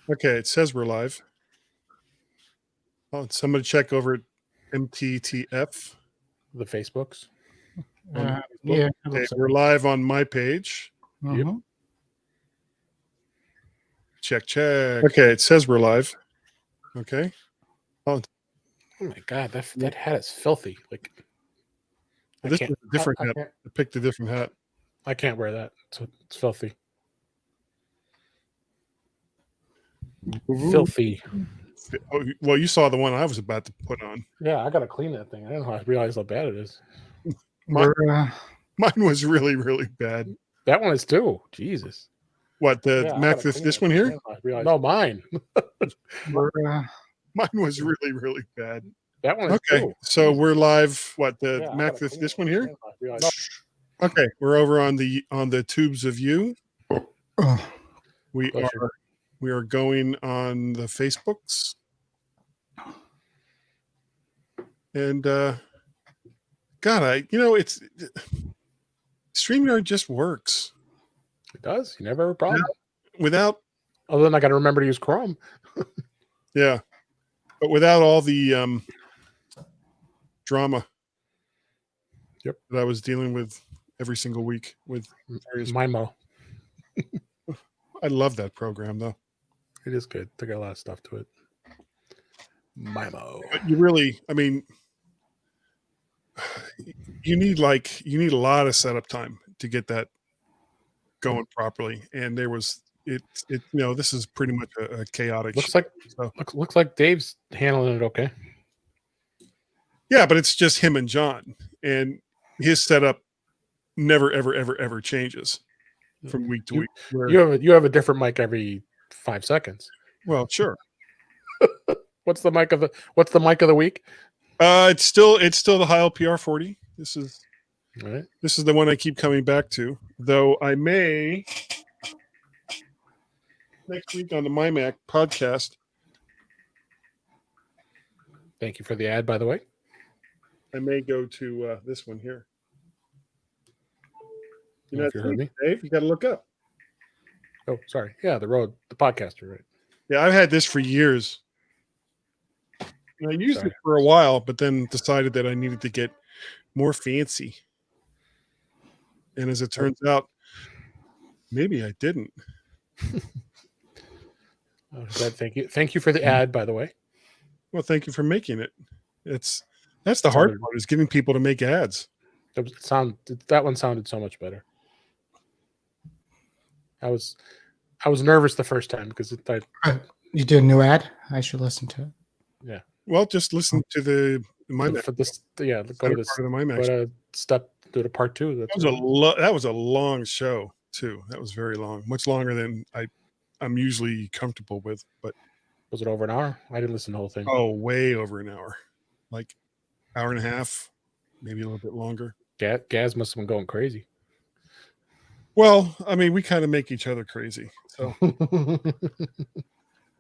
Okay, it says we're live. Oh, somebody check over at MTTF. The Facebooks. Yeah. Okay, So. we're live on my page. Yep. Check. Okay, it says we're live. Okay. Oh my God, that hat is filthy. Like, this is a different hat. I picked a different hat. I can't wear that. It's filthy. Filthy. Oh, well, you saw the one I was about to put on. Yeah, I gotta clean that thing. I didn't realize how bad it is. Mine was really, really bad. That one is too. Jesus. What, the Mac? This one here? No, mine. Mine was really, really bad. That one is okay. too. So we're live. What, the Mac? This one here? Okay, we're over on the tubes of you. We are going on the Facebooks. And God, it's StreamYard just works. It does. You never have a problem. Without other than I got to remember to use Chrome. Yeah. But without all the drama that I was dealing with every single week with Mimo. I love that program though. It is good. They got a lot of stuff to it. Mimo. But you really, I mean, you need a lot of setup time to get that going properly. And there was this is pretty much a chaotic. Looks like Dave's handling it okay. Yeah, but it's just him and John, and his setup never ever changes from week to week. You have a different mic every 5 seconds. Well, sure. What's the mic of the week? It's still the Heil PR40. This is right. This is the one I keep coming back to, though I may next week on the MyMac podcast. Thank you for the ad, by the way. I may go to this one here. You know, if you heard me, Dave, you got to look up. Oh, sorry. Yeah, the podcaster, right? Yeah, I've had this for years. And I used it for a while, but then decided that I needed to get more fancy. And as it turns out, maybe I didn't. Thank you for the ad, by the way. Well, thank you for making it. That's the hard part, is getting people to make ads. That one sounded so much better. I was nervous the first time because you did a new ad. I should listen to it. Yeah. Well, just listen to the MyMac. For this, yeah. Go to the MyMac. Go to do the part 2. That was a long show too. That was very long, much longer than I'm usually comfortable with. But was it over an hour? I didn't listen to the whole thing. Oh, way over an hour, like hour and a half, maybe a little bit longer. Gaz must have been going crazy. Well, I mean, we kind of make each other crazy, so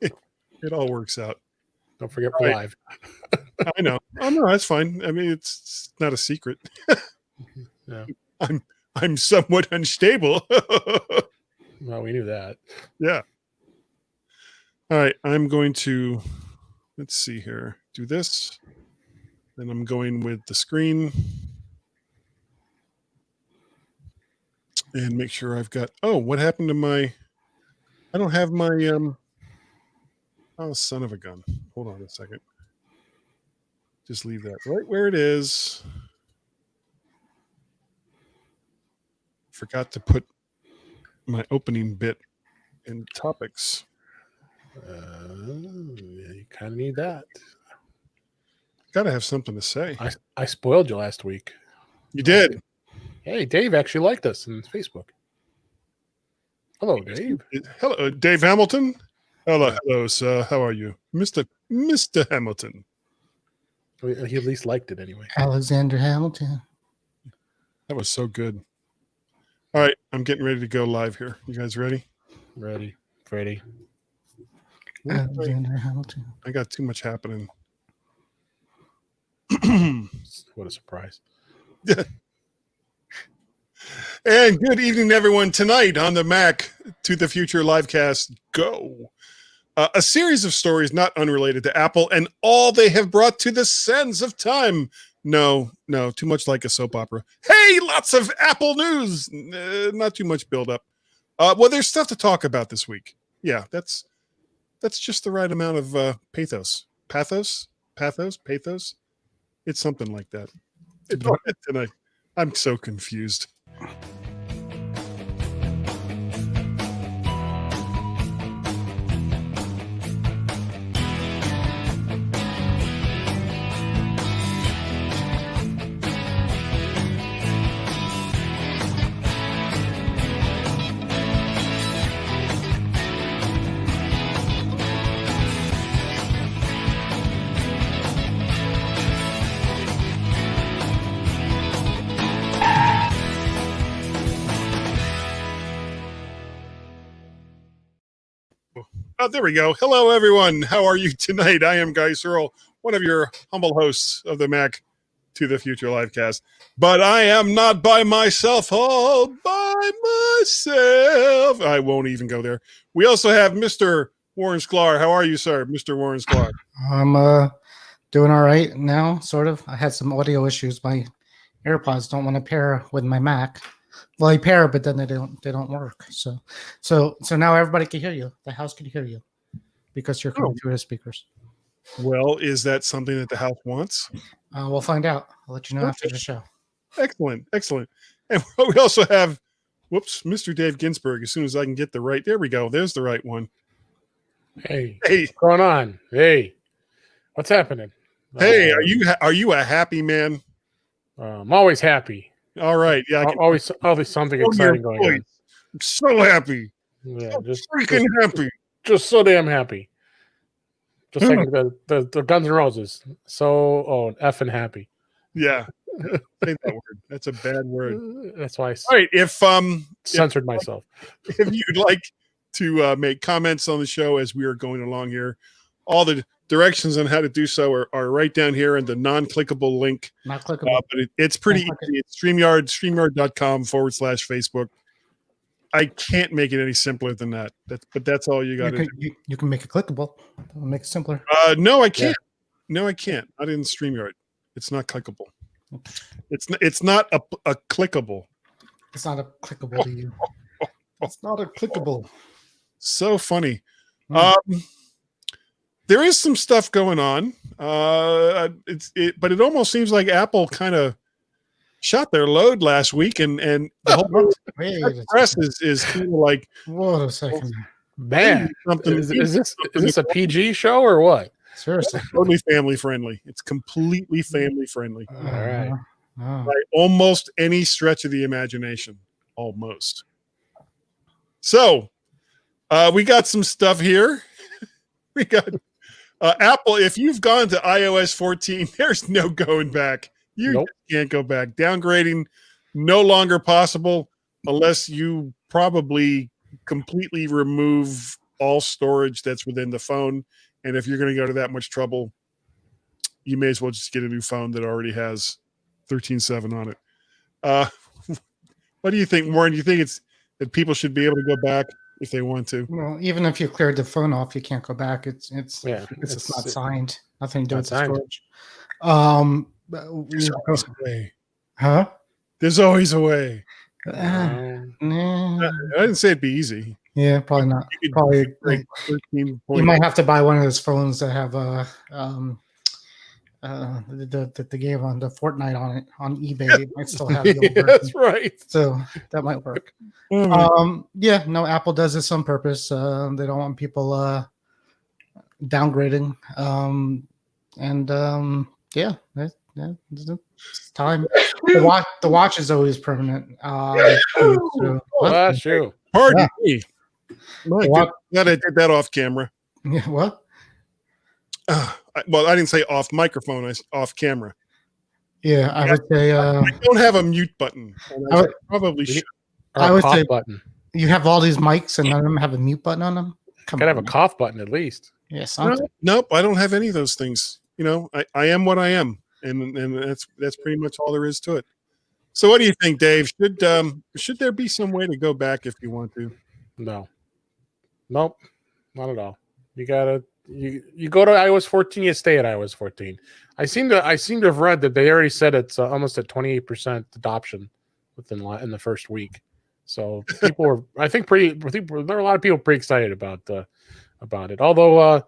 it all works out. Don't forget we're live. I know. Oh no, that's fine. I mean, it's not a secret. Yeah. I'm somewhat unstable. Well, we knew that. Yeah. All right, I'm going to, let's see here, do this. Then I'm going with the screen. And make sure I've got, what happened to I don't have my, oh, son of a gun. Hold on a second. Just leave that right where it is. Forgot to put my opening bit in topics. You kind of need that. Got to have something to say. I spoiled you last week. You did. Hey, Dave actually liked us on Facebook. Hello, Dave. Hello, Dave Hamilton. Hello, sir. How are you, Mr. Hamilton? He at least liked it anyway. Alexander Hamilton. That was so good. All right, I'm getting ready to go live here. You guys ready? Ready. Ready. Alexander Hamilton. I got too much happening. What a surprise. And good evening, everyone. Tonight on the Mac to the Future livecast, go. A series of stories not unrelated to Apple and all they have brought to the sands of time. No, too much like a soap opera. Hey, lots of Apple news. Not too much buildup. Well, there's stuff to talk about this week. Yeah, that's just the right amount of pathos. Pathos? It's something like that. Tonight. I'm so confused. Oh, there we go. Hello, everyone. How are you tonight? I am Guy Searle, one of your humble hosts of the Mac to the Future Livecast. But I am not by myself, all by myself. I won't even go there. We also have Mr. Warren Sklar. How are you, sir? Mr. Warren Sklar. I'm doing all right now, sort of. I had some audio issues. My AirPods don't want to pair with my Mac. Well, they pair, but then they don't work. So now everybody can hear you. The house can hear you because you're coming through the speakers. Well, is that something that the house wants? We'll find out. I'll let you know after the show. Excellent. And we also have, Mr. Dave Ginsburg. As soon as I can get the right, there we go. There's the right one. Hey, what's going on? Hey, what's happening? Hey, are you a happy man? I'm always happy. All right, yeah, always something exciting going on. I'm so happy. Yeah, just happy. Just so damn happy. Just like the Guns N' Roses. So effing happy. Yeah. Say that word. That's a bad word. That's why I all right, if censored myself. If you'd like to make comments on the show as we are going along here, all the directions on how to do so are right down here in the non-clickable link. Not clickable. But it's pretty easy. It's StreamYard.com/Facebook. I can't make it any simpler than that. But that's all you got to do. You can make it clickable. That'll make it simpler. No, I can't. Yeah. No, I can't. Not in StreamYard. It's not clickable. It's not a clickable. It's not a clickable to you. It's not a clickable. So funny. There is some stuff going on. But it almost seems like Apple kind of shot their load last week, and the whole press is kind of like, wait a second, man. Is this a PG show or what? Seriously, totally family friendly. It's completely family friendly. All right, by almost any stretch of the imagination, almost. So, we got some stuff here. We got. Apple, if you've gone to iOS 14, there's no going back. You can't go back. Downgrading no longer possible unless you probably completely remove all storage that's within the phone. And if you're going to go to that much trouble, you may as well just get a new phone that already has 13.7 on it. What do you think, Warren? Do you think that people should be able to go back if they want to? Well, even if you cleared the phone off, you can't go back. It's not signed. Nothing to do with the storage. There's always a way. Huh? There's always a way. Nah. I didn't say it'd be easy. Yeah, probably not. Probably you might have to buy one of those phones that have the game on the Fortnite on it on eBay. It might still have the old version. That's right. So that might work. Apple does this on purpose. They don't want people downgrading. It's time. The watch is always permanent. Bless you. Pardon me. Glad I did that off camera. Yeah, what? Well, I didn't say off microphone. I said off camera. Yeah, I would say. I don't have a mute button. I probably should. I would say button. You have all these mics and none of them have a mute button on them. Gotta have a cough button at least. Yes. Nope, I don't have any of those things. You know, I am what I am, and that's pretty much all there is to it. So, what do you think, Dave? Should there be some way to go back if you want to? No. Nope. Not at all. You gotta you go to iOS 14, you stay at iOS 14. I seem to have read that they already said it's almost at 28% adoption in the first week. So people were, I think there were a lot of people pretty excited about it. Although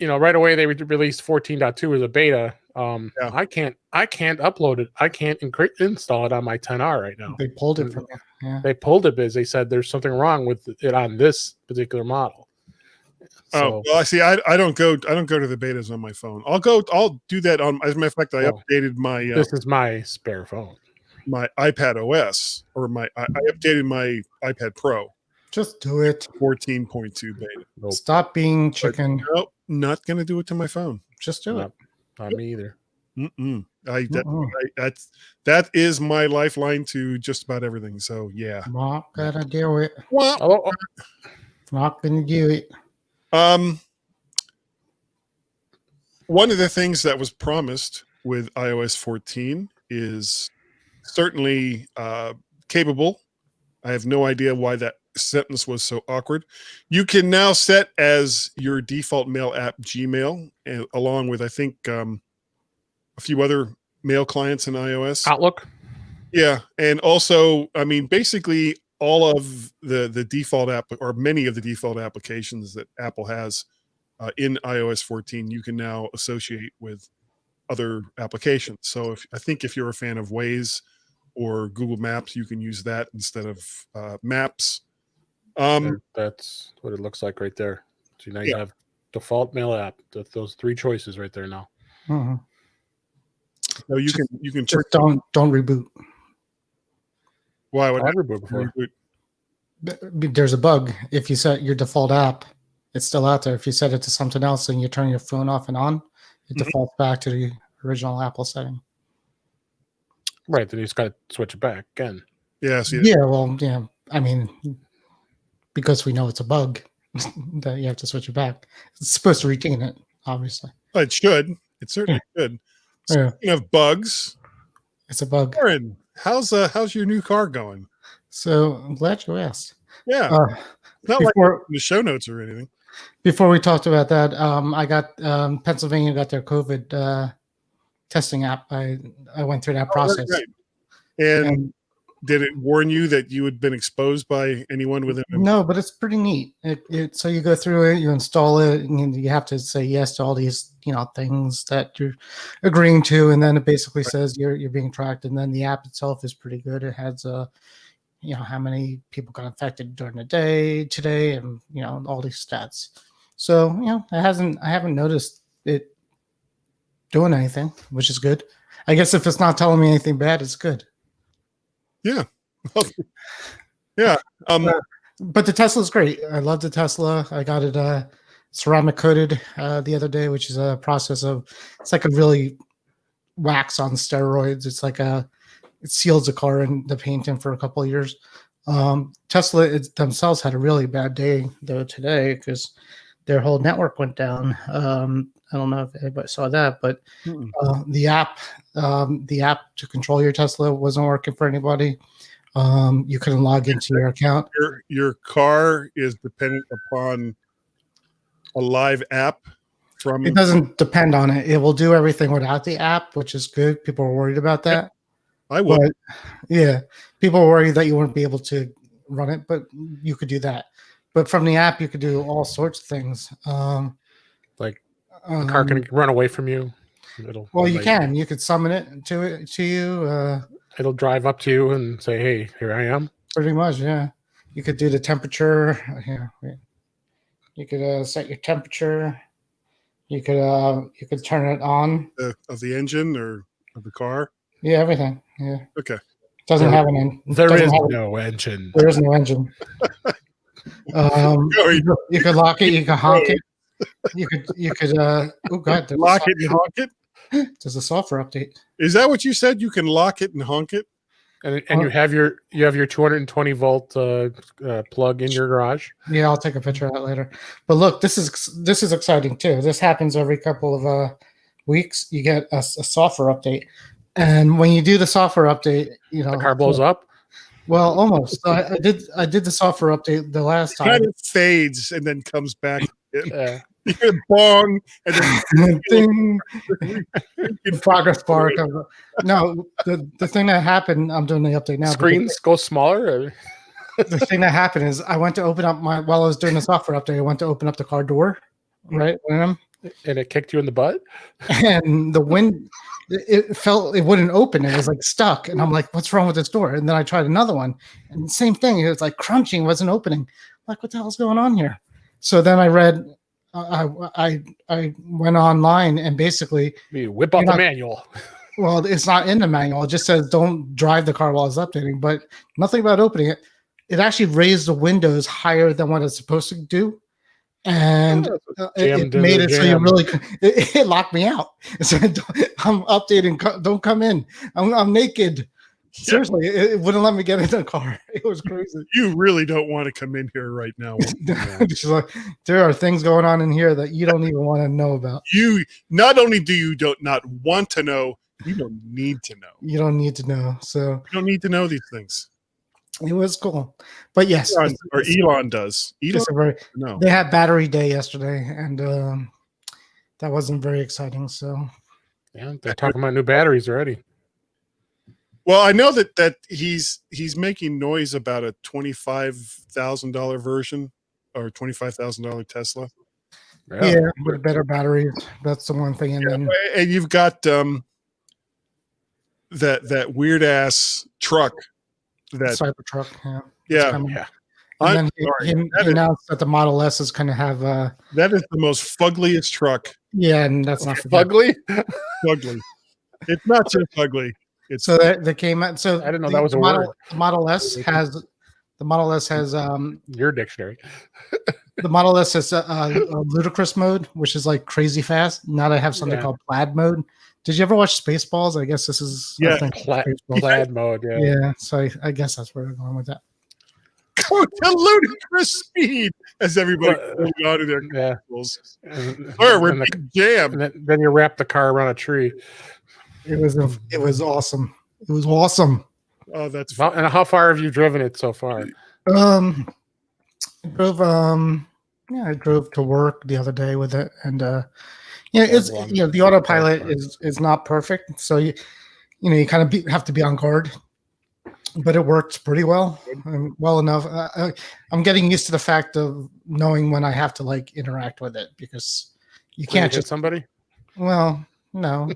right away they released 14.2 as a beta. Yeah. I can't upload it. I can't install it on my 10R right now. They pulled it from you. Yeah. They pulled it because they said there's something wrong with it on this particular model. Oh, well, I see. I don't go to the betas on my phone. I'll do that on. As a matter of fact, I updated my. This is my spare phone. My iPad OS, or I updated my iPad Pro. Just do it. 14.2 beta. Nope. Stop being chicken. But, nope, not gonna do it to my phone. Just do it. Not me either. That is my lifeline to just about everything. So yeah, not gonna do it. Oh. Not gonna do it. One of the things that was promised with iOS 14 is certainly capable. I have no idea why that sentence was so awkward. You can now set as your default mail app Gmail, along with I think a few other mail clients in iOS. Outlook. Yeah, and also, I mean, basically all of the default app, or many of the default applications that Apple has in iOS 14, you can now associate with other applications. So I think if you're a fan of Waze or Google Maps, you can use that instead of Maps. That's what it looks like right there. So now you have default mail app. Those three choices right there now. Mm-hmm. So you can just don't reboot. Why would I reboot before? There's a bug. If you set your default app, it's still out there. If you set it to something else and you turn your phone off and on, it defaults back to the original Apple setting. Right. Then you just got to switch it back again. Yeah. Well, yeah. I mean, because we know it's a bug, that you have to switch it back. It's supposed to retain it, obviously. Well, it should. It certainly should. Speaking of bugs, it's a bug. Aaron, how's your new car going? So I'm glad you asked. Yeah. Not like the show notes or anything. Before we talked about that, I got Pennsylvania got their COVID testing app. I went through that process. Right. And did it warn you that you had been exposed by anyone within? No, but it's pretty neat. So you go through it, you install it, and you have to say yes to all these things that you're agreeing to, and then it basically says you're being tracked. And then the app itself is pretty good. It has how many people got infected during the day today, and all these stats. So I haven't noticed it doing anything, which is good. I guess if it's not telling me anything bad, it's good. Yeah. Yeah. But the Tesla's great. I love the Tesla. I got it ceramic coated the other day, which is a process it's like a really wax on steroids. It's like it seals the car in the painting for a couple of years. Tesla themselves had a really bad day though today because their whole network went down. I don't know if anybody saw that, but the app to control your Tesla wasn't working for anybody. You couldn't log into your account. Your car is dependent upon a live app from. It doesn't depend on it. It will do everything without the app, which is good. People are worried about that. I would. But, yeah, people are worried that you wouldn't be able to run it, but you could do that. But from the app, you could do all sorts of things. Like the car can run away from you. You can. You could summon it to you. It'll drive up to you and say, "Hey, here I am." Pretty much, yeah. You could do the temperature. Here, you could set your temperature. You could turn it on. Of the engine or of the car. Yeah, everything. Yeah. Okay. Doesn't have an engine. There is no engine. There is no engine. You could lock it. You could honk it. You could. Oh God! Lock it and honk it. There's a software update. Is that what you said? You can lock it and honk it. And you have your 220 volt plug in your garage. Yeah, I'll take a picture of that later. But look, this is exciting too. This happens every couple of weeks. You get a software update, and when you do the software update, the car blows up. Well, almost. I did the software update the last time. Kind of fades and then comes back. Yeah. You hear bong, and then Ding. Progress bar comes up. No, the thing that happened, I'm doing the update now. Screens go smaller. The thing that happened is I went to open up while I was doing the software update, I went to open up the car door, right? And it kicked you in the butt? And the wind, it wouldn't open. It was like stuck. And I'm like, what's wrong with this door? And then I tried another one, and the same thing. It was like crunching, wasn't opening. I'm like, what the hell's going on here? So then I read, I went online, and basically You whip out the manual. Well, it's not in the manual. It just says don't drive the car while it's updating, but nothing about opening it. It actually raised the windows higher than what it's supposed to do, and it made it so you really it locked me out. It said, I'm updating, don't come in. I'm naked. Seriously, it wouldn't let me get in the car. It was crazy. You really don't want to come in here right now. She's like, there are things going on in here that you don't even want to know about. You not only do you not want to know, you don't need to know. You don't need to know. So you don't need to know these things. It was cool, but yes, Elon does. No, they had battery day yesterday, and that wasn't very exciting. So yeah, they're talking about new batteries already. Well, I know that he's making noise about a $25,000 version or $25,000 Tesla. Yeah, with better batteries. That's the one thing. And you've got that weird ass truck. That Cybertruck, yeah. And then he announced that the Model S is going to have that is the most fuggliest truck. Yeah, and that's not fugly. Fugly. It's not just ugly. It's so that came out. So I didn't know that was a word. The Model S has your dictionary. The Model S has a ludicrous mode, which is like crazy fast. Now they have something called plaid mode. Did you ever watch Spaceballs? I guess this is plaid mode. Yeah. So I guess that's where we're going with that. Go to ludicrous speed as everybody goes out of their vehicles. We're big jam. And then you wrap the car around a tree. It was awesome. It was awesome. Oh, that's fun. And how far have you driven it so far? I drove to work the other day with it, and it's the autopilot is not perfect, so you kind of have to be on guard, but it works pretty well, well enough. I'm getting used to the fact of knowing when I have to like interact with it, because you can't just hit somebody. Well, no.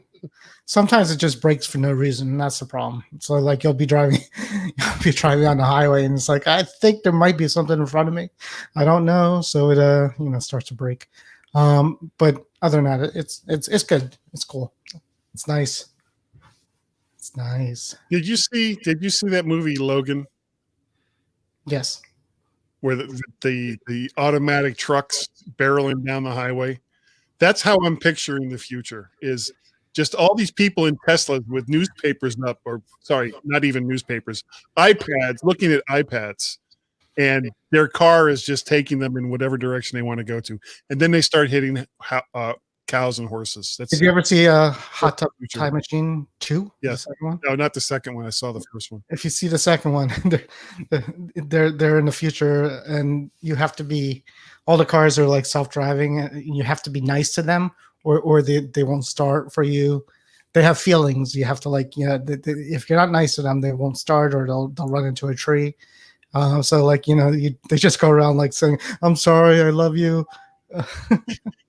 Sometimes it just breaks for no reason, and that's the problem. So like you'll be driving on the highway, and it's like, I think there might be something in front of me. I don't know. So it starts to break. But other than that, it's good. It's cool. It's nice. It's nice. Did you see that movie Logan? Yes. Where the automatic trucks barreling down the highway? That's how I'm picturing the future, is just all these people in Teslas with newspapers up, or sorry, not even newspapers, iPads, looking at iPads, and their car is just taking them in whatever direction they want to go to. And then they start hitting cows and horses. Did you ever see Hot Tub Time Machine 2? Yes. No, not the second one. I saw the first one. If you see the second one, they're in the future, and you have to be, all the cars are like self-driving, and you have to be nice to them, or they won't start for you. They have feelings. You have to if you're not nice to them, they won't start, or they'll run into a tree. So they just go around like saying, "I'm sorry, I love you."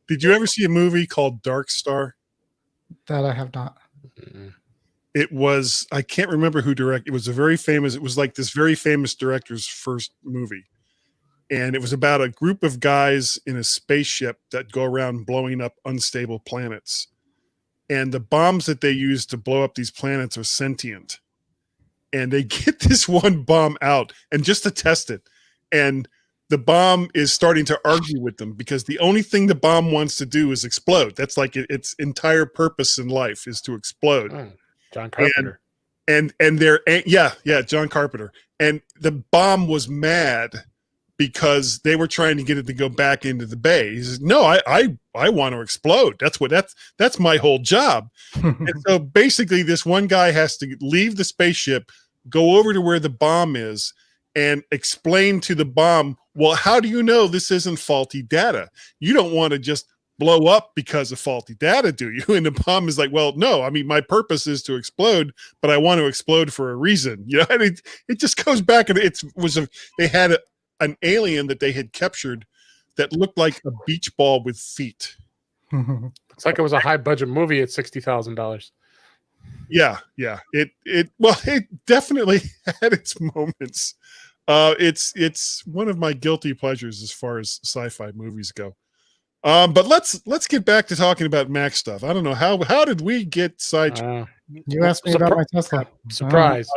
Did you ever see a movie called Dark Star? That I have not. It was, I can't remember who directed. It was it was like this very famous director's first movie. And it was about a group of guys in a spaceship that go around blowing up unstable planets. And the bombs that they use to blow up these planets are sentient. And they get this one bomb out, and just to test it. And the bomb is starting to argue with them, because the only thing the bomb wants to do is explode. That's like its entire purpose in life, is to explode. John Carpenter. And they're, John Carpenter. And the bomb was mad because they were trying to get it to go back into the bay. He says, "No, I want to explode. That's my whole job." And so basically this one guy has to leave the spaceship, go over to where the bomb is, and explain to the bomb, well, how do you know this isn't faulty data? You don't want to just blow up because of faulty data, do you? And the bomb is like, well, no, I mean, my purpose is to explode, but I want to explode for a reason. You know, and it just goes back, and they had an alien that they had captured that looked like a beach ball with feet. It's like it was a high budget movie at $60,000. Yeah. It definitely had its moments. It's one of my guilty pleasures as far as sci-fi movies go. But let's get back to talking about Mac stuff. I don't know how did we get sidetracked? You asked me about my Tesla. Surprise.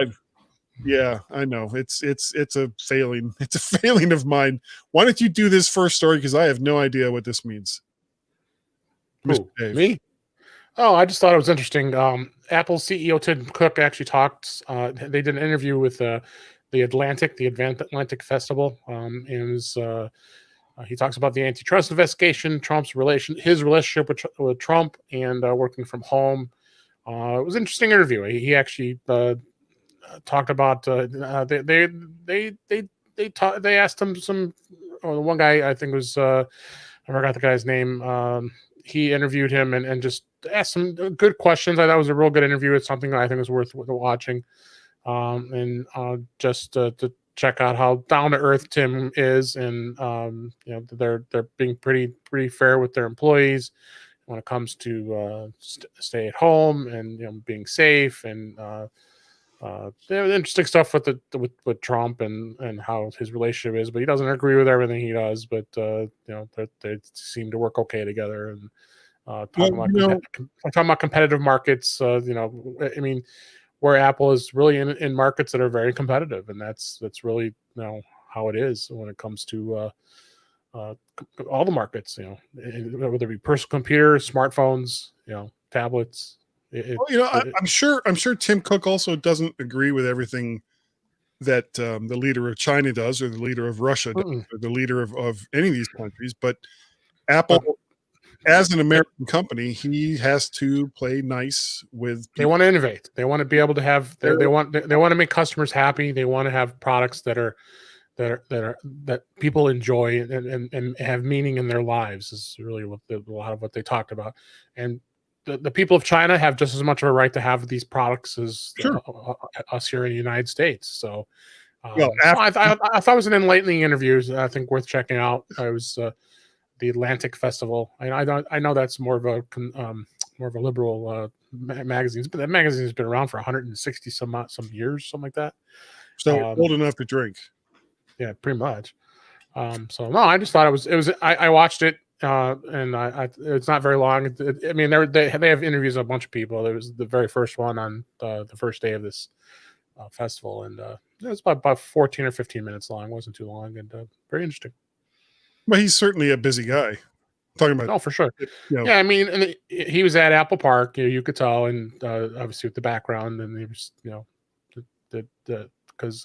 Yeah, I know. It's a failing. It's a failing of mine. Why don't you do this first story? Because I have no idea what this means. Who, me? Oh, I just thought it was interesting. Apple CEO Tim Cook actually talked. They did an interview with the Atlantic Festival. And he talks about the antitrust investigation, his relationship with Trump, and working from home. It was an interesting interview. He actually talked about they asked him some. Oh, the one guy I think was I forgot the guy's name. He interviewed him and just asked some good questions. I thought it was a real good interview. It's something I think is worth watching. And just to check out how down to earth Tim is, and they're being pretty fair with their employees when it comes to stay at home and being safe, and interesting stuff with Trump and how his relationship is. But he doesn't agree with everything he does. But they seem to work okay together. And talking about competitive markets. I mean, where Apple is really in markets that are very competitive, and that's really how it is when it comes to all the markets. Whether it be personal computers, smartphones, tablets. I'm sure Tim Cook also doesn't agree with everything that the leader of China does, or the leader of Russia does, or the leader of any of these countries. But Apple, as an American company, he has to play nice with people. They want to innovate. They want to be able to have. They want to make customers happy. They want to have products that people enjoy and have meaning in their lives. Is really a lot of what they talked about. And the people of China have just as much of a right to have these products as us here in the United States. So, I thought it was an enlightening interview. I think worth checking out. I was. The Atlantic Festival. I know that's more of a liberal magazines, but that magazine has been around for 160 some years, something like that. So old enough to drink. Yeah, pretty much. So no, I just thought it was. I watched it, and it's not very long. I mean, they have interviews with a bunch of people. There was the very first one on the first day of this festival, and it was about 14 or 15 minutes long. It wasn't too long, and very interesting. Well, he's certainly a busy guy. Talking about, for sure. Yeah, I mean, and he was at Apple Park. You could tell, and obviously with the background, and he was, because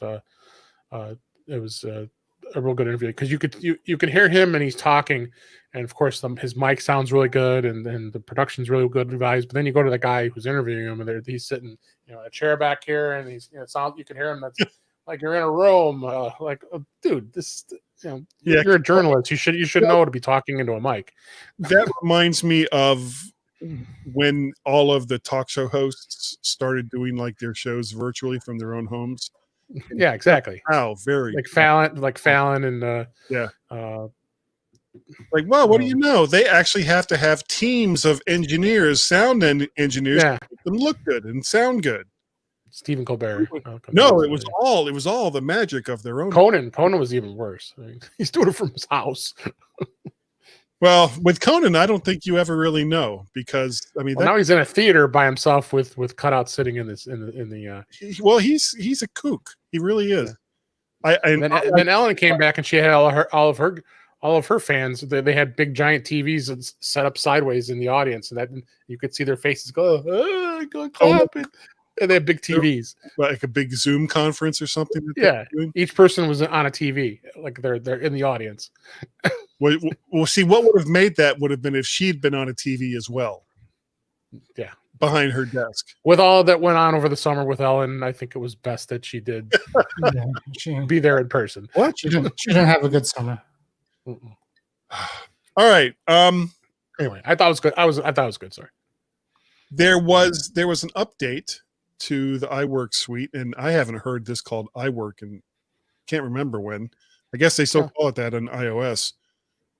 it was a real good interview, because you could hear him and he's talking, and of course his mic sounds really good, and the production's really good advised. But then you go to the guy who's interviewing him, and he's sitting, in a chair back here, and he's you can hear him. That's like you're in a room, dude, this. You're a journalist. You should know to be talking into a mic. That reminds me of when all of the talk show hosts started doing like their shows virtually from their own homes. Yeah, exactly. Wow, very like Fallon, and like, well, what do you know? They actually have to have teams of engineers, sound engineers, to make them look good and sound good. Stephen Colbert. No, it was all the magic of their own. Conan was even worse. I mean, he's doing it from his house. Well, with Conan, I don't think you ever really know, because I mean, now he's in a theater by himself with cutouts sitting in the. Well, he's a kook. He really is. Yeah. Then Ellen came back, and she had all of her fans. They had big giant TVs set up sideways in the audience, and that you could see their faces go clapping. And they have big TVs, like a big Zoom conference or something. Each person was on a TV, like they're in the audience. Well, see, what would have made that would have been if she'd been on a TV as well. Yeah, behind her desk. With all that went on over the summer with Ellen, I think it was best that she did Yeah, she be there in person. What? she didn't have a good summer. Mm-mm. All right. Anyway, I thought it was good. I thought it was good. Sorry. There was an update to the iWork suite, and I haven't heard this called iWork and can't remember when. I guess they still call it that on iOS.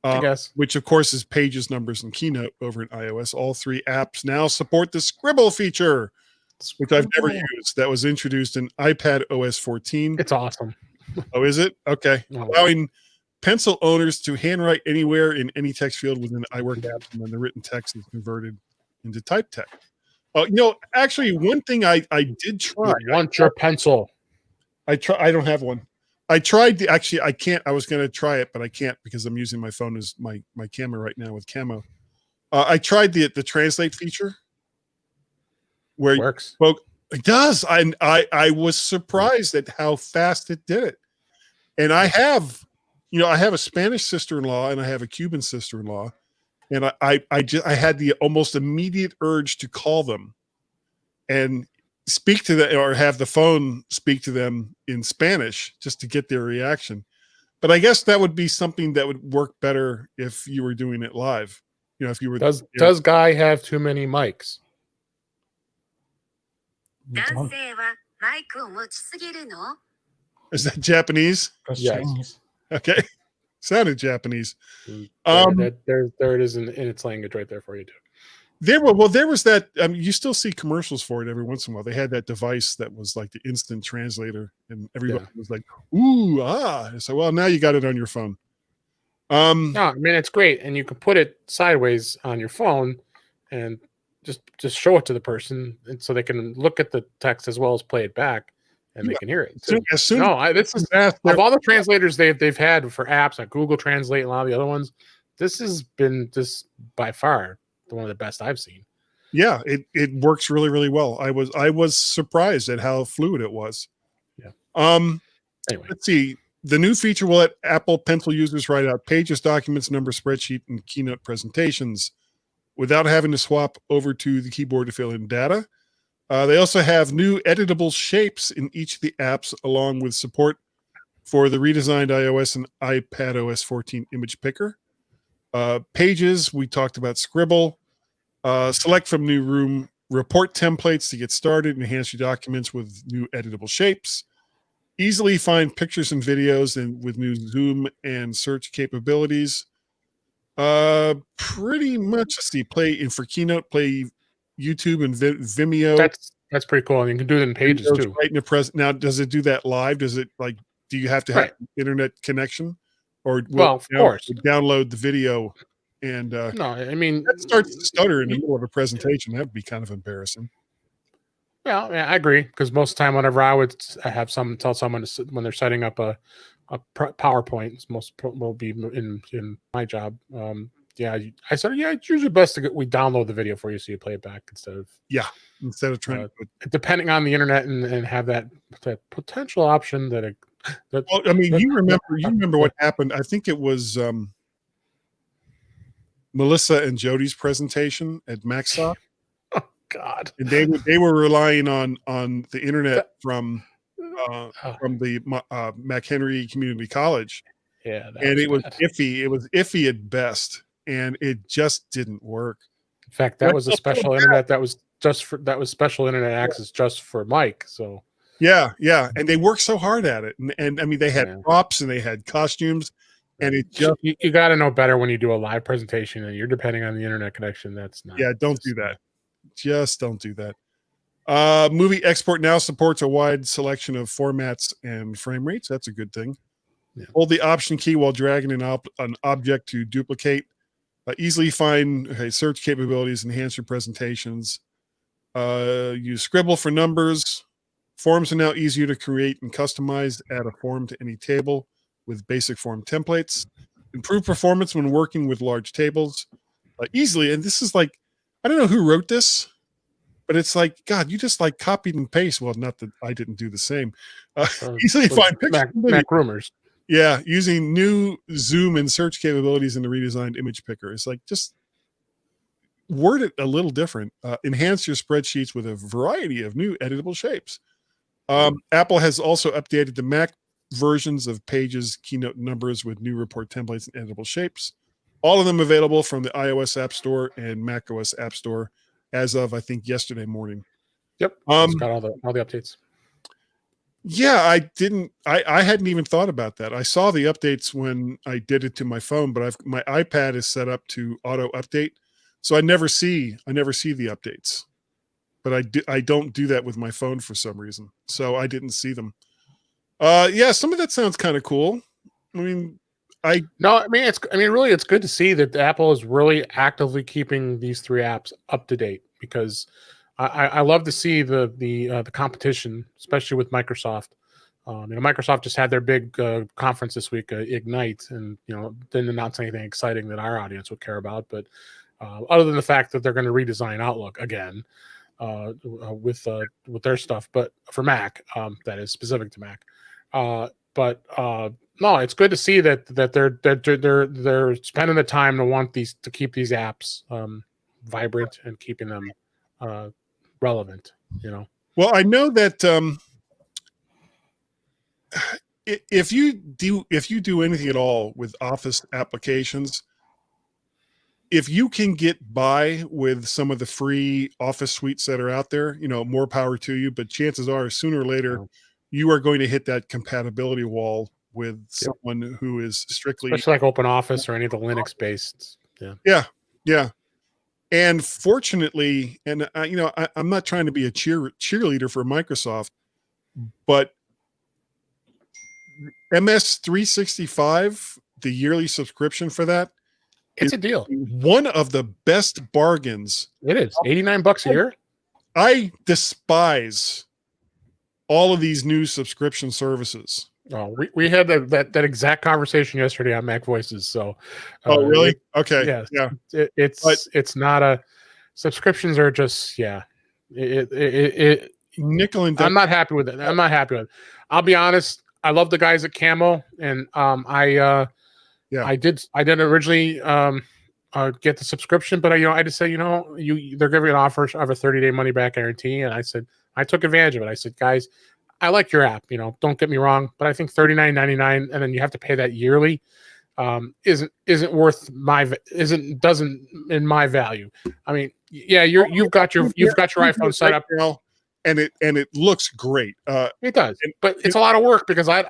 I guess. Which of course is Pages, Numbers, and Keynote over in iOS. All three apps now support the Scribble feature, which I've never used. That was introduced in iPad OS 14. It's awesome. Oh, is it? Okay. No. Allowing pencil owners to handwrite anywhere in any text field within the iWork app, and then the written text is converted into type text. Actually, one thing I did try. You want your pencil? I don't have one. I tried I can't. I was going to try it, but I can't because I'm using my phone as my camera right now with camo. I tried the translate feature where Works. spoke. It does. I was surprised at how fast it did it. And I have a Spanish sister-in-law and I have a Cuban sister-in-law, and I had the almost immediate urge to call them and speak to them, or have the phone speak to them in Spanish just to get their reaction. But I guess that would be something that would work better if you were doing it live. If you were. Does Guy have too many mics? Is that Japanese? Yes. Chinese. Okay. Sounded Japanese. There it is in its language right there for you too. There was that. You still see commercials for it every once in a while. They had that device that was like the instant translator, and everybody was like, "Ooh, ah!" So, well, now you got it on your phone. No, I mean it's great, and you can put it sideways on your phone, and just show it to the person, and so they can look at the text as well as play it back, and they can hear it. This is of all the translators they've had for apps like Google Translate and a lot of the other ones, this has been just by far one of the best I've seen. Yeah, it works really, really well. I was surprised at how fluid it was. Yeah. Anyway, let's see. The new feature will let Apple Pencil users write out pages, documents, numbers, spreadsheet, and Keynote presentations without having to swap over to the keyboard to fill in data. They also have new editable shapes in each of the apps, along with support for the redesigned iOS and iPad OS 14 image picker. Pages, we talked about Scribble. Select from new room report templates to get started. Enhance your documents with new editable shapes. Easily find pictures and videos and with new zoom and search capabilities. Pretty much, let's see, for Keynote, play YouTube and Vimeo. That's pretty cool. And you can do it in Pages too. Right in the now, does it do that live? Does it do you have to have an internet connection? Or of course, download the video and no, I mean that starts to stutter in the middle of a presentation. That would be kind of embarrassing. Yeah, I agree. Because most of the time, whenever I have someone tell someone when they're setting up a PowerPoint, most will be in my job. I said, it's usually best we download the video for you so you play it back instead of trying depending on the internet and have that potential option that. Well, I mean, you remember what happened. I think it was Melissa and Jody's presentation at Maxsoft. Oh God! And they were relying on the internet from the McHenry Community College. Yeah, and it was iffy. It was iffy at best, and it just didn't work. In fact, that was a special internet that was special internet access just for Mike. So. Yeah, and they worked so hard at it, and I mean they had props and they had costumes, and it just you got to know better when you do a live presentation and you're depending on the internet connection. That's not. Yeah, don't do that. Just don't do that. Movie export now supports a wide selection of formats and frame rates. That's a good thing. Yeah. Hold the Option key while dragging an object to duplicate. Easily find search capabilities, enhance your presentations. Use Scribble for numbers. Forms are now easier to create and customize. Add a form to any table with basic form templates. Improve performance when working with large tables easily. And this is like, I don't know who wrote this, but it's like, God, you just copied and paste. Well, not that I didn't do the same. Easily find pictures. Mac rumors. Yeah, using new zoom and search capabilities in the redesigned image picker. It's like, just word it a little different. Enhance your spreadsheets with a variety of new editable shapes. Apple has also updated the Mac versions of Pages, Keynote numbers with new report templates and editable shapes. All of them available from the iOS App Store and macOS App Store as of, I think, yesterday morning. Yep. It's got all the updates. Yeah, I hadn't even thought about that. I saw the updates when I did it to my phone, but my iPad is set up to auto update. So I never see the updates. But I don't do that with my phone for some reason. So I didn't see them. Yeah, some of that sounds kind of cool. I mean, really, it's good to see that Apple is really actively keeping these 3 apps up to date, because I love to see the competition, especially with Microsoft. Microsoft just had their big conference this week, Ignite, and didn't announce anything exciting that our audience would care about. But other than the fact that they're going to redesign Outlook again with their stuff, but for Mac, that is specific to Mac. No, it's good to see that they're spending the time to keep these apps vibrant and keeping them relevant. Well, I know that if you do anything at all with Office applications, if you can get by with some of the free Office suites that are out there, more power to you. But chances are, sooner or later, you are going to hit that compatibility wall with someone who is strictly, especially like Open Office or any of the Linux based. Yeah. And fortunately, and I'm not trying to be a cheerleader for Microsoft, but MS 365, the yearly subscription for that, it's a deal. One of the best bargains. It is $89 a year. I despise all of these new subscription services. Oh, we had that exact conversation yesterday on Mac Voices. So, really? Okay. Yes, yeah. It's not a subscriptions are just nickel and dime. I'm not happy with it. I'll be honest. I love the guys at Camo, and I did originally get the subscription, but I just said, they're giving an offer of a 30-day money back guarantee, and I said I took advantage of it. I said, guys, I like your app, don't get me wrong, but I think $39.99 and then you have to pay that yearly isn't worth doesn't in my value. I mean, yeah, you've got your iPhone set up now, and it looks great. It does, but it's a lot of work because your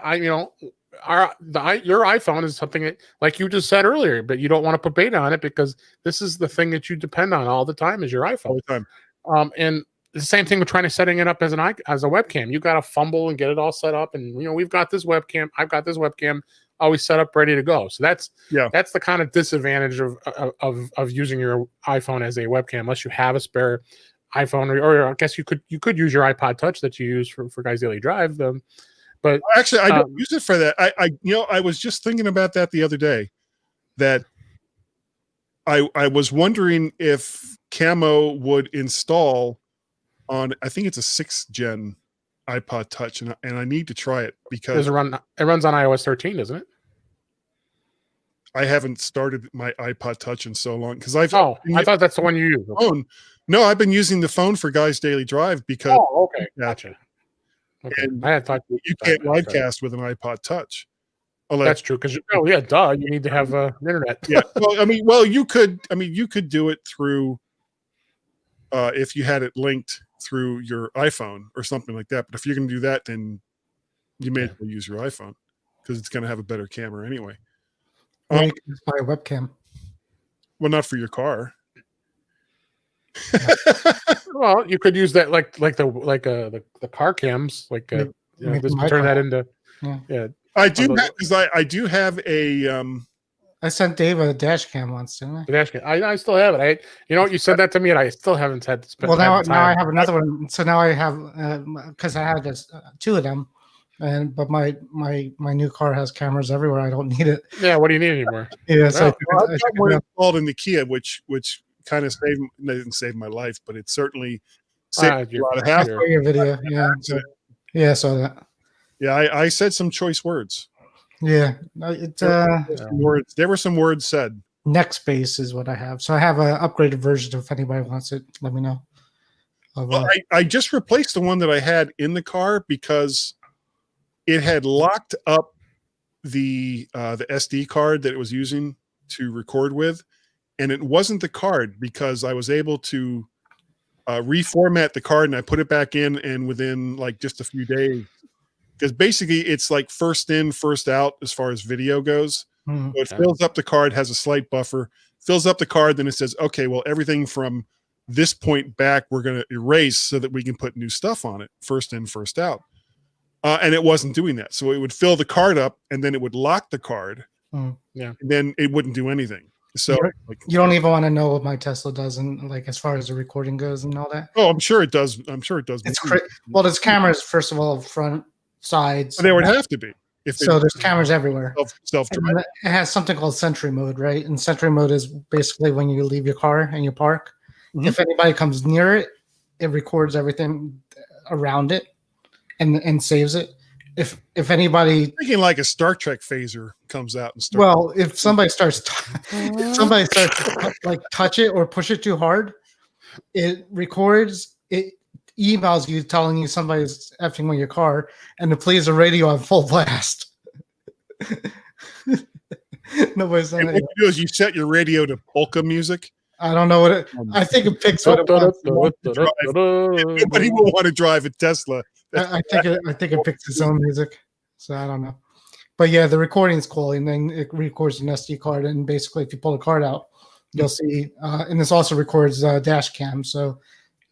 iPhone is something that, like you just said earlier, but you don't want to put beta on it because this is the thing that you depend on all the time is your iPhone. All the time. And the same thing with trying to setting it up as a webcam. You got to fumble and get it all set up, and we've got this webcam. I've got this webcam always set up, ready to go. So that's the kind of disadvantage of using your iPhone as a webcam, unless you have a spare iPhone, or I guess you could use your iPod Touch that you use for Guys Daily Drive. But actually, I don't use it for that. I was just thinking about that the other day. That I was wondering if Camo would install on, I think it's a 6th gen iPod Touch, and I need to try it because it runs on iOS 13, doesn't it? I haven't started my iPod Touch in so long because I thought that's the one you use. Phone. No, I've been using the phone for Guys Daily Drive because. Oh, okay, gotcha. Okay, and I had thought you can't livecast with an iPod Touch. That's true because you need to have internet. Yeah, well, you could do it through if you had it linked through your iPhone or something like that. But if you're going to do that, then you may as well use your iPhone because it's going to have a better camera anyway. You can just buy a webcam. Well, not for your car. Well, you could use that like the car cams, just turn that into. Yeah. I do because I do have a. I sent Dave a dash cam once, didn't I? The dash cam. I still have it. You said that to me, and I still haven't had to spend. Well, now I have another one. So now I have because I had this 2 of them, but my new car has cameras everywhere. I don't need it. Yeah, what do you need anymore? Yeah, so I got one installed in the Kia, which kind of didn't save my life, but it certainly saved a lot of hassle. Your video, yeah, so that. Yeah, I said some choice words. Yeah, there were some words said. Nextbase is what I have. So I have an upgraded version. If anybody wants it, let me know. Well, I just replaced the one that I had in the car because it had locked up the SD card that it was using to record with, and it wasn't the card because I was able to reformat the card and I put it back in, and within like just a few days, because basically it's like first in, first out as far as video goes. Hmm. So it fills up the card, has a slight buffer, fills up the card, then it says, okay, well, everything from this point back, we're going to erase so that we can put new stuff on it, first in, first out. And it wasn't doing that. So it would fill the card up and then it would lock the card. Yeah. And then it wouldn't do anything. So like, you don't even want to know what my Tesla does, and like as far as the recording goes and all that. oh, I'm sure it does. I'm sure it does. It's well, there's cameras first of all, front, sides. But there would have to be. If So there's cameras everywhere. Self-driving. It has something called Sentry Mode, right? And Sentry Mode is basically when you leave your car and you park. Mhm. If anybody comes near it, it records everything around it and saves it. If anybody, Thinking like a Star Trek phaser comes out and starts. well, if somebody starts to like touch it or push it too hard, it records. It emails you telling you somebody's effing with your car, and it plays the radio on full blast. Nobody's done and it. what you do is you set your radio to polka music. I don't know what it. I think it picks up. Nobody will want to drive a Tesla. I think it picks its own music, so I don't know. But yeah, the recording's cool, and then it records an SD card, and basically, if you pull the card out, you'll see. And this also records dash cam, so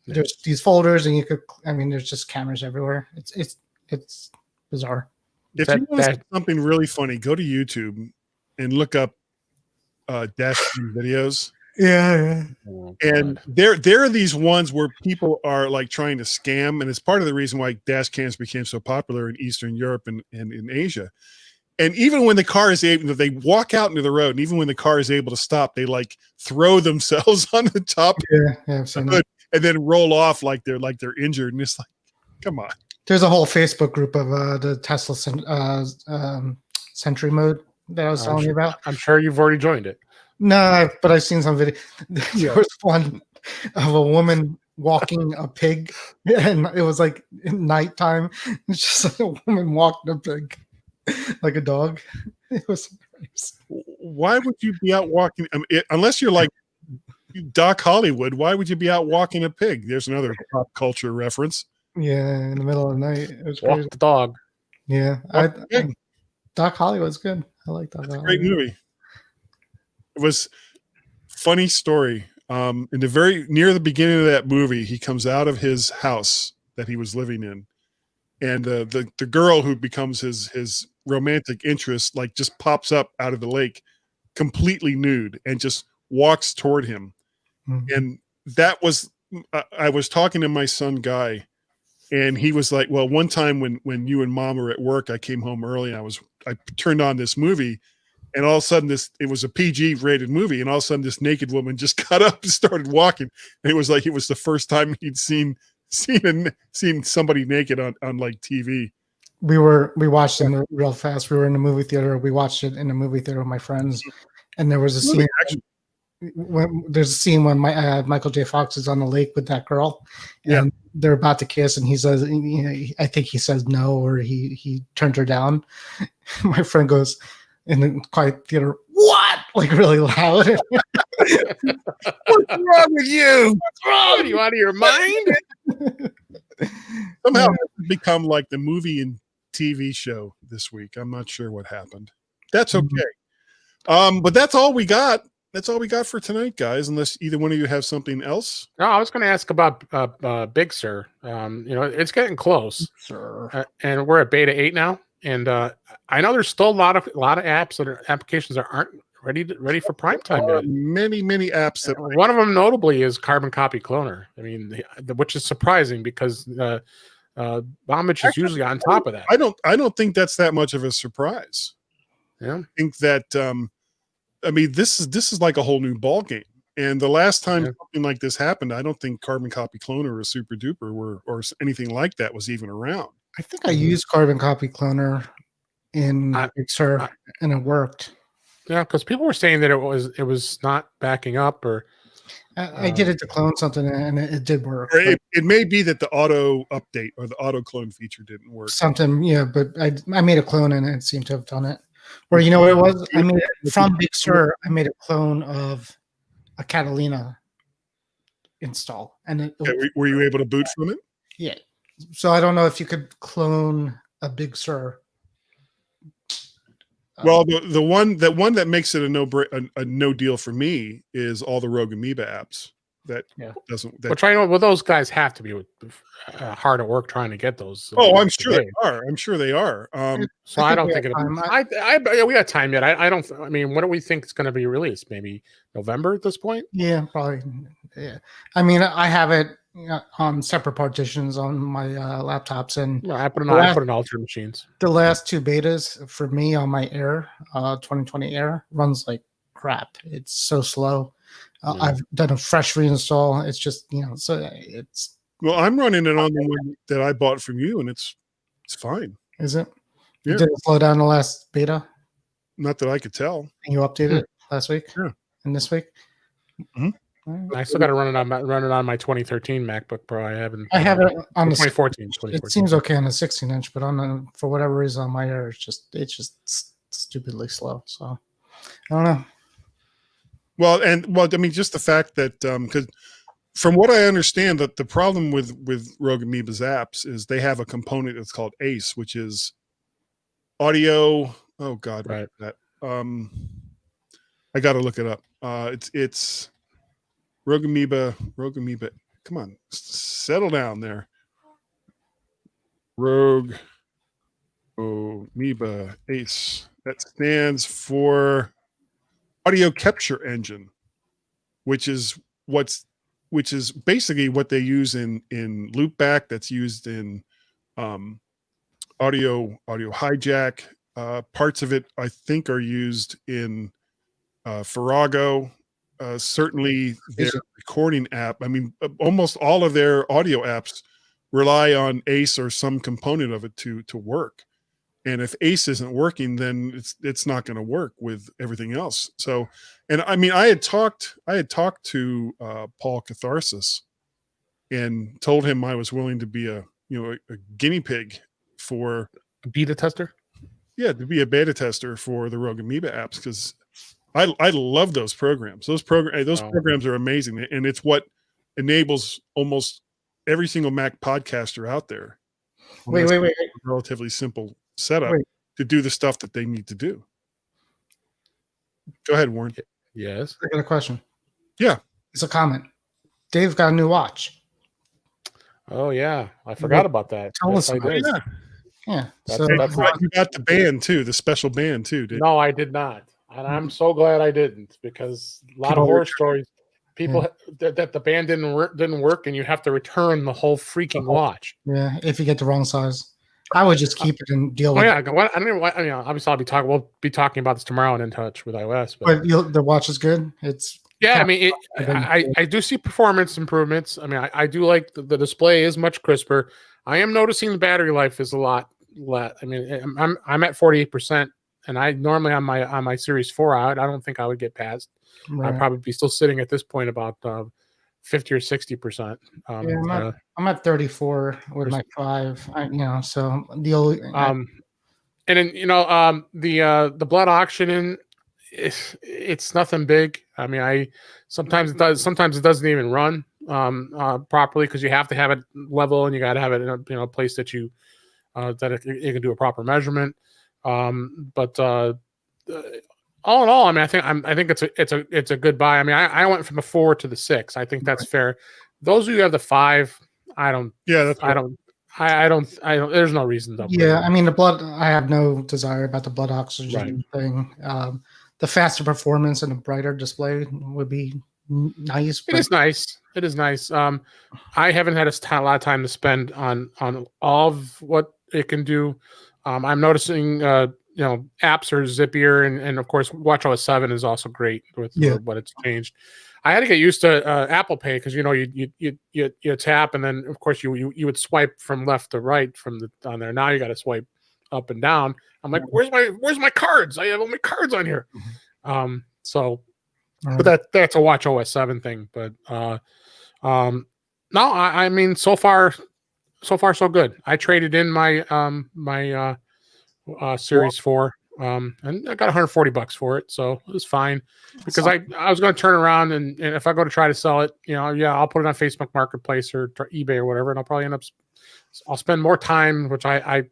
there's these folders, and you could. I mean, there's just cameras everywhere. It's bizarre. If you want to see something really funny, go to YouTube and look up dash cam videos. Yeah. Oh, And there are these ones where people are like trying to scam, and it's part of the reason why dash cams became so popular in Eastern Europe and in Asia. And even when the car is able, they walk out into the road, and even when the car is able to stop, they like throw themselves on the top I've seen of it and then roll off like they're injured. And it's like, come on. There's a whole Facebook group of the Tesla Sentry Mode that I was telling you about. I'm sure you've already joined it. No, but I've seen some video. There was one of a woman walking a pig, and it was like nighttime. It's just like a woman walking a pig, like a dog. It was nice. Why would you be out walking? I mean, unless you're like Doc Hollywood, why would you be out walking a pig? There's another pop culture reference. Yeah, in the middle of the night. It was Walk crazy. the dog. Yeah, Doc Hollywood's good. I like Doc Hollywood. Great movie. It was funny story. In the very near the beginning of that movie, he comes out of his house that he was living in, and the girl who becomes his romantic interest like just pops up out of the lake, completely nude, and just walks toward him. Mhm. And that was I was talking to my son Guy, and he was like, "Well, one time when you and Mom were at work, I came home early, and I turned on this movie." And all of a sudden, it was a PG rated movie, and all of a sudden, this naked woman just got up and started walking. And it was like it was the first time he'd seen somebody naked on like TV. We watched it real fast. We were in the movie theater. We watched it in the movie theater with my friends, and there was a scene. There's a scene when Michael J. Fox is on the lake with that girl, and they're about to kiss, and he says, I think he says no, or he turns her down. My friend goes in the quiet theater, "What?" Like really loud. What's wrong with you? What's wrong? Are you out of your mind? Somehow it's become like the movie and TV show this week. I'm not sure what happened. That's okay. But that's all we got. That's all we got for tonight, guys. Unless either one of you have something else. No, I was going to ask about Big Sur. It's getting close, Sure. and we're at beta 8 now. And I know there's still a lot of apps applications that aren't ready for prime time yet. Many apps that One of them notably is Carbon Copy Cloner. I mean, which is surprising because Bombage is usually on top of that. I don't think that's that much of a surprise. Yeah, I think that this is like a whole new ball game. And the last time something like this happened, I don't think Carbon Copy Cloner or Super Duper or anything like that was even around. I think I used Carbon Copy Cloner in Big Sur, and it worked. Yeah, because people were saying that it was not backing up, or I did it to clone something and it did work. Or it may be that the auto update or the auto clone feature didn't work. Something, yeah, but I made a clone and it seemed to have done it. Or you know what it was? I made it from Big Sur. I made a clone of a Catalina install, and Were you able to boot from it? yeah. So I don't know if you could clone a Big Sur. Well, the one that makes it a no deal for me is all the Rogue Amoeba apps. That doesn't. Which I know. Well, those guys have to be hard at work trying to get those. Oh, I'm sure they are. I'm sure they are. So I don't think it. We got time yet. I don't. I mean, what do we think is going to be released? Maybe November at this point. Yeah, probably. Yeah. I mean, I have it on separate partitions on my laptops, and I put it in alternate machines. The last two betas for me on my Air, 2020 Air, runs like crap. It's so slow. I've done a fresh reinstall. It's just so it's. Well, I'm running it on the one that I bought from you, and it's fine. Is it? Yeah. Did it slow down the last beta? Not that I could tell. And you updated it last week? Yeah. And this week? Mm-hmm. I still got to run it on my 2013 MacBook Pro. I have it on the 2014. It seems okay on the 16-inch, but for whatever reason on my Air, it's just stupidly slow. So I don't know. Well, I mean, just the fact that because from what I understand, that the problem with Rogue Amoeba's apps is they have a component that's called ACE, which is audio. Oh God, right. That I got to look it up. It's Rogue Amoeba. Come on, settle down there. Rogue Amoeba ACE. That stands for Audio Capture Engine, which is basically what they use in loopback. That's used in audio hijack. Parts of it, I think, are used in Farrago. Certainly, their recording app. I mean, almost all of their audio apps rely on ACE or some component of it to work. And if ACE isn't working, then it's not going to work with everything else. So, and I mean, I had talked to Paul Catharsis and told him I was willing to be a guinea pig for a beta tester. Yeah, to be a beta tester for the Rogue Amoeba apps, because I love those programs. Those programs are amazing, and it's what enables almost every single Mac podcaster out there. Wait. Relatively simple setup to do the stuff that they need to do. Go ahead, Warren. Yes. I got a question. Yeah. It's a comment. Dave got a new watch. Oh yeah. I forgot about that. Tell us about it. Yeah. So you got the band too, the special band too, did you? No, I did not. And I'm so glad I didn't, because a lot of horror stories, people that the band didn't work, and you have to return the whole freaking watch. Yeah, if you get the wrong size. I would just keep it and deal with it. I mean, obviously I'll be talking about this tomorrow and In Touch with iOS. But the watch is good. I mean, I do see performance improvements. I mean, I do like the display is much crisper. I am noticing the battery life is a lot less. I mean, I'm at 48%, and I normally on my Series 4 I don't think I would get past. Right. I'd probably be still sitting at this point about 50 or 60%. I'm at 34 with my 5. So the only and then the blood oxygen, it's nothing big. I mean, sometimes it does, sometimes it doesn't even run properly, because you have to have it level, and you got to have it in a place that you it can do a proper measurement. But all in all, I mean, I think it's a good buy. I mean, I went from the 4 to the 6. I think that's fair. Those of you who have the 5, I don't. Yeah, I don't. There's no reason to. Yeah, I mean, the blood. I have no desire about the blood oxygen thing. The faster performance and a brighter display would be nice. It is nice. It is nice. I haven't had a lot of time to spend on all of what it can do. I'm noticing, apps are zippier, and of course, WatchOS 7 is also great with what it's changed. I had to get used to Apple Pay, because you tap, and then of course you would swipe from left to right on there. Now you got to swipe up and down. I'm like, where's my cards? I have all my cards on here. So, All but right. that's a watch OS 7 thing. But no, I mean, so far so good. I traded in my Series 4, and I got $140 for it, so it was fine. Because I was going to turn around and if I go to try to sell it, I'll put it on Facebook Marketplace or eBay or whatever, and I'll probably I'll spend more time, which I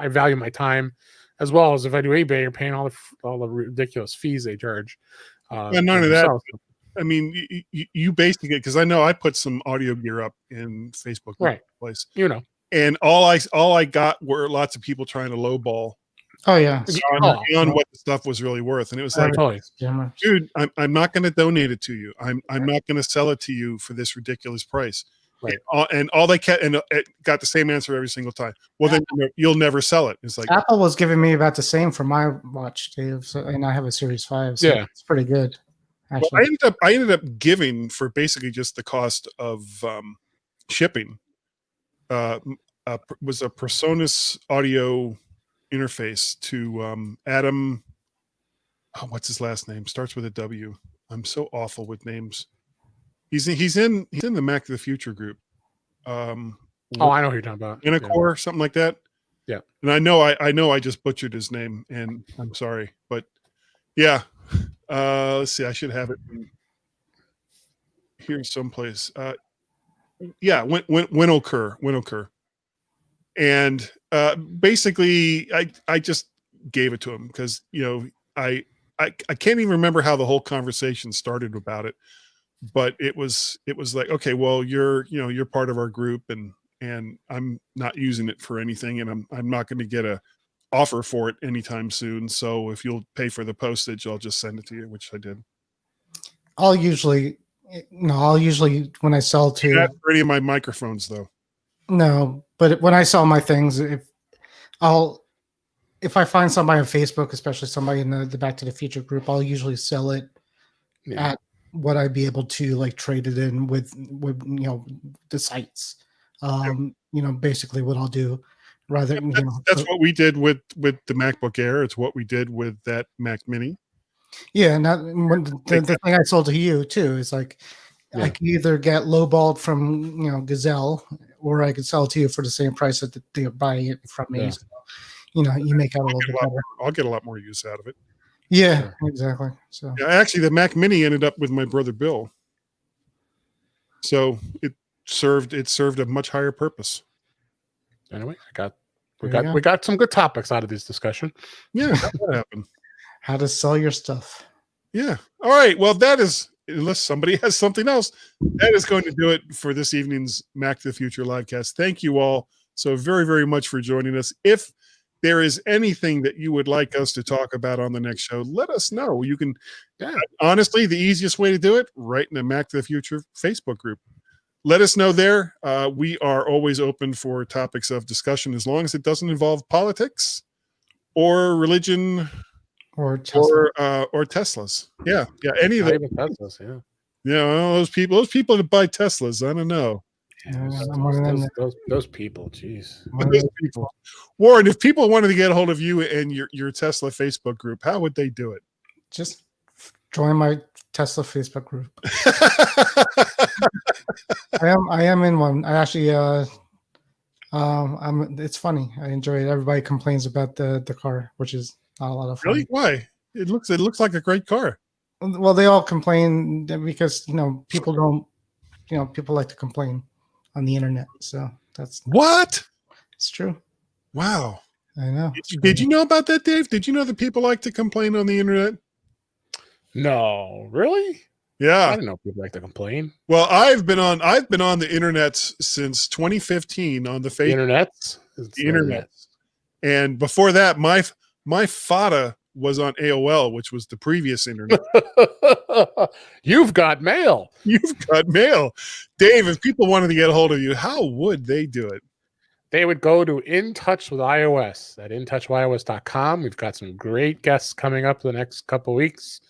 value my time, as well as if I do eBay, you're paying all the ridiculous fees they charge. And none of that. I mean, you basically, because I know I put some audio gear up in Facebook right Marketplace, and all I got were lots of people trying to lowball. Oh yeah. On what the stuff was really worth, and it was like, dude, I'm not going to donate it to you. I'm not going to sell it to you for this ridiculous price. Right. And all they kept, and it got the same answer every single time. Well, then you'll never sell it. It's like Apple was giving me about the same for my watch, Dave. So, and I have a Series 5. So yeah, it's pretty good. Actually, well, I ended up giving for basically just the cost of shipping. Was a PreSonus audio interface to Adam. Oh, what's his last name? Starts with a W. I'm so awful with names. He's in the Mac of the Future group. I know who you're talking about. Inacore, something like that. Yeah. And I know I just butchered his name, and I'm sorry, but yeah. Let's see. I should have it here someplace. Winokur. And basically, I just gave it to him because I can't even remember how the whole conversation started about it, but it was like, okay, well, you're part of our group, and I'm not using it for anything, and I'm not going to get a offer for it anytime soon. So if you'll pay for the postage, I'll just send it to you, which I did. I'll usually when I sell to not for any of my microphones though. No, but when I sell my things, if I find somebody on Facebook, especially somebody in the Back to the Future group, I'll usually sell it at what I'd be able to like trade it in with the sites. Basically what I'll do rather that's what we did with the MacBook Air. It's what we did with that Mac Mini. Yeah, and the thing I sold to you too is like I can either get lowballed from Gazelle, or I could sell it to you for the same price that they're buying it from me. Yeah. So, you make out a little bit better. I'll get a lot more use out of it. Yeah, exactly. So actually, the Mac Mini ended up with my brother Bill, so it served a much higher purpose. Anyway, we got some good topics out of this discussion. Yeah, that happened. How to sell your stuff. Yeah. All right. Well, that is, unless somebody has something else, that is going to do it for this evening's Mac to the Future livecast. Thank you all so very, very much for joining us. If there is anything that you would like us to talk about on the next show, let us know. You can, honestly, the easiest way to do it, right in the Mac to the Future Facebook group. Let us know there. We are always open for topics of discussion as long as it doesn't involve politics or religion or Teslas. Yeah, any of them. Teslas, those people that buy Teslas. I don't know. Those people, jeez. Those people. Warren, if people wanted to get a hold of you and your Tesla Facebook group, how would they do it? Just join my Tesla Facebook group. I am in one. I actually it's funny. I enjoy it. Everybody complains about the car, which is not a lot of fun. Really? Why? It looks like a great car. Well, they all complain because people don't people like to complain on the internet. So that's what? It's true. Wow. I know. Did you know about that, Dave? Did you know that people like to complain on the internet? No, really? Yeah. I didn't know people like to complain. Well, I've been on the internet since 2015 on the Facebook. The internet. And before that, my FATA was on AOL, which was the previous internet. You've got mail. You've got mail. Dave, if people wanted to get a hold of you, how would they do it? They would go to In Touch with iOS at intouchwithios.com. We've got some great guests coming up the next couple of weeks.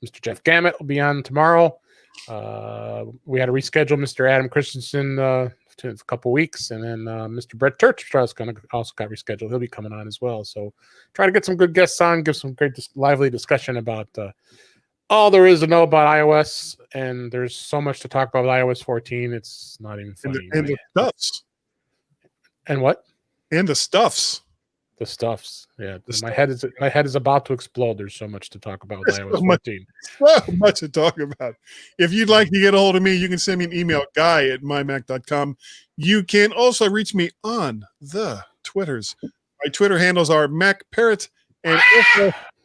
Mr. Jeff Gamet will be on tomorrow. We had to reschedule Mr. Adam Christensen to a couple weeks, and then Mr. Brett Turch also got rescheduled. He'll be coming on as well. So try to get some good guests on, give some great lively discussion about all there is to know about iOS, and there's so much to talk about with iOS 14. It's not even And funny. the stuffs. And what? And the stuffs. The stuffs. Yeah, The my head is about to explode. There's so much to talk about with There's iOS so much. 14. So much to talk about. If you'd like to get a hold of me, you can send me an email, guy@mymac.com. You can also reach me on the Twitters. My Twitter handles are MacParrot and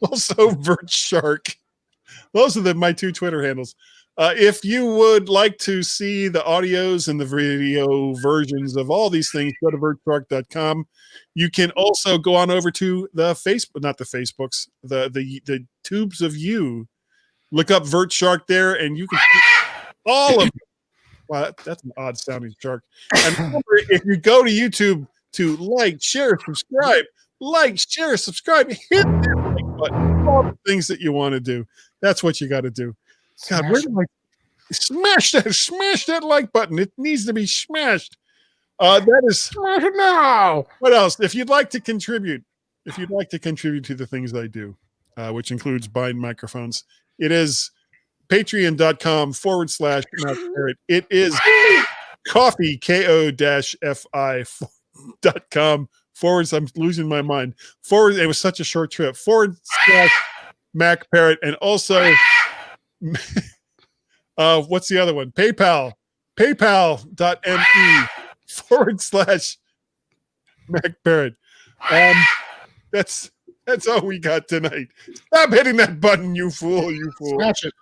also VertShark. Those are my two Twitter handles. If you would like to see the audios and the video versions of all these things, go to vertshark.com. You can also go on over to the Facebook, not the Facebooks, the tubes of you. Look up VertShark there, and you can see all of them. Wow, that's an odd sounding shark. And remember, if you go to YouTube to like, share, subscribe, hit that like button, all the things that you want to do. That's what you got to do. God, where do I smash that like button? It needs to be smashed. That is Smash it now. what else? If you'd like to contribute to the things I do, which includes buying microphones, it is patreon.com/MacParrot. It is coffee, ko-fi.com I'm losing my mind. It was such a short trip. /MacParrot. And also, what's the other one? PayPal. PayPal.me/MacParrot. That's all we got tonight. Stop hitting that button, you fool. Smash it.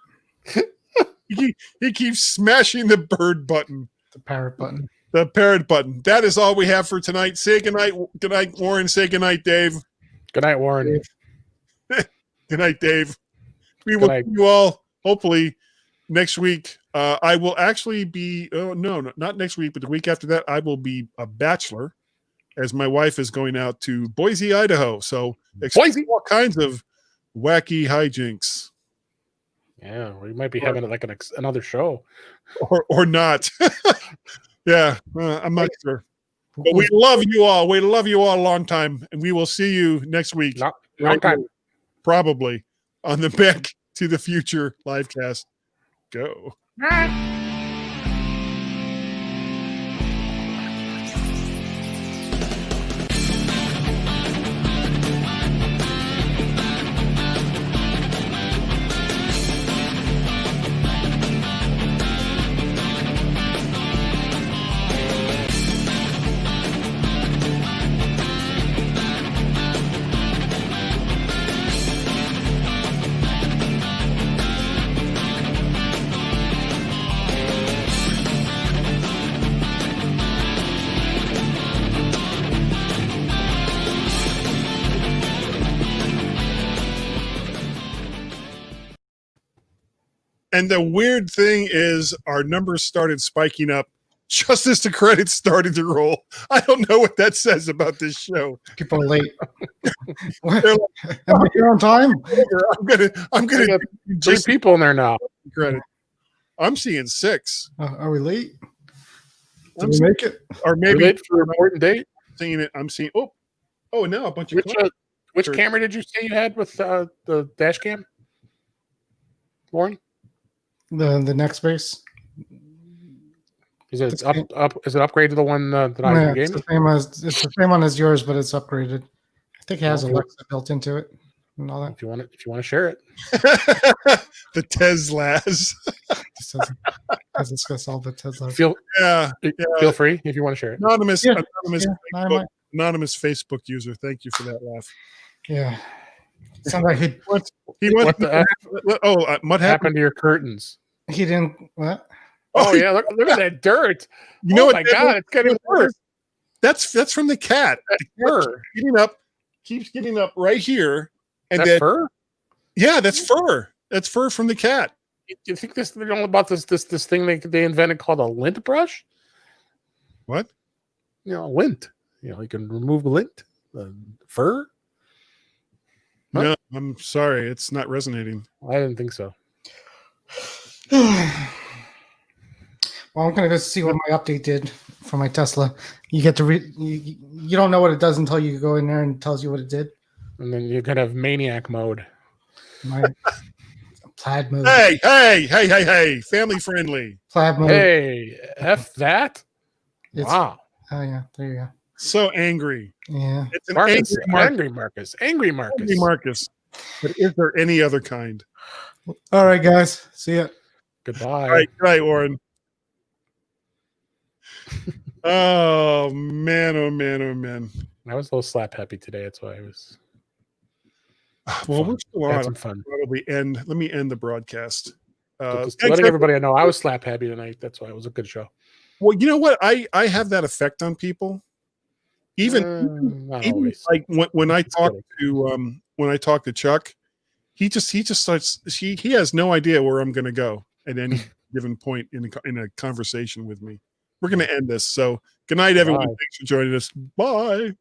He keeps smashing the bird button. The parrot button. The parrot button. That is all we have for tonight. Say goodnight. Good night, Warren. Say goodnight, Dave. Good night, Warren. Good night, Dave. We will see you all hopefully next week. I will actually be, no, not next week, but the week after that, I will be a bachelor as my wife is going out to Boise, Idaho. So expect all kinds of wacky hijinks. Yeah, we might be having like another show. Or not. Yeah, I'm not sure. But we love you all. We love you all a long time. And we will see you next week. Long time. Probably on the Back to the Future livecast. Go. And the weird thing is our numbers started spiking up just as the credits started to roll. I don't know what that says about this show. People are late. Am I here on time? I'm gonna three people in there now. Credit. I'm seeing 6. Are we late? Did we make it? Or maybe late for an important date. Seeing it. I'm seeing. Oh, now a bunch of. Which camera did you say you had with the dash cam, Warren? The next base. Is it up? Is it upgraded to the one that I gave? It's the same one as yours, but it's upgraded. I think it has Alexa built into it and all that. If you want to share it. The Teslas. It's going to solve the Tesla. Feel free if you want to share it. Anonymous Facebook user. Thank you for that laugh. Yeah. Sounds like what happened to your curtains? He didn't. What? Oh yeah, look at that dirt. You know oh what? My God, it's getting worse. That's from the cat. Fur. Keeps getting up right here. And that's fur? Yeah, that's fur. That's fur from the cat. You think they're all about this thing they invented called a lint brush? What? Lint. You can remove lint, fur. Huh? No, I'm sorry, it's not resonating. I didn't think so. Well, I'm gonna go see what my update did for my Tesla. You get to you don't know what it does until you go in there and it tells you what it did. And then you can have maniac mode. Plaid mode. Hey, family friendly. Plaid mode. Hey, F that? It's- Wow. Oh yeah, there you go. So angry. Yeah. It's an Marcus, angry Marcus. angry Marcus. Angry Marcus. Angry Marcus. But is there any other kind? All right, guys. See ya. Goodbye. All right, Warren. Oh man, oh man, oh man. I was a little slap happy today. That's why I was. Well, fun. we're still Had on. some fun. Probably end. Let me end the broadcast. Just Thanks, letting everybody know I was slap happy tonight. That's why it was a good show. Well, you know what? I have that effect on people. Even Not always. like when I Just talk kidding. to Chuck, he just starts. He has no idea where I'm going to go at any given point in a conversation with me. We're going to end this. So good night, everyone. Bye. Thanks for joining us. Bye.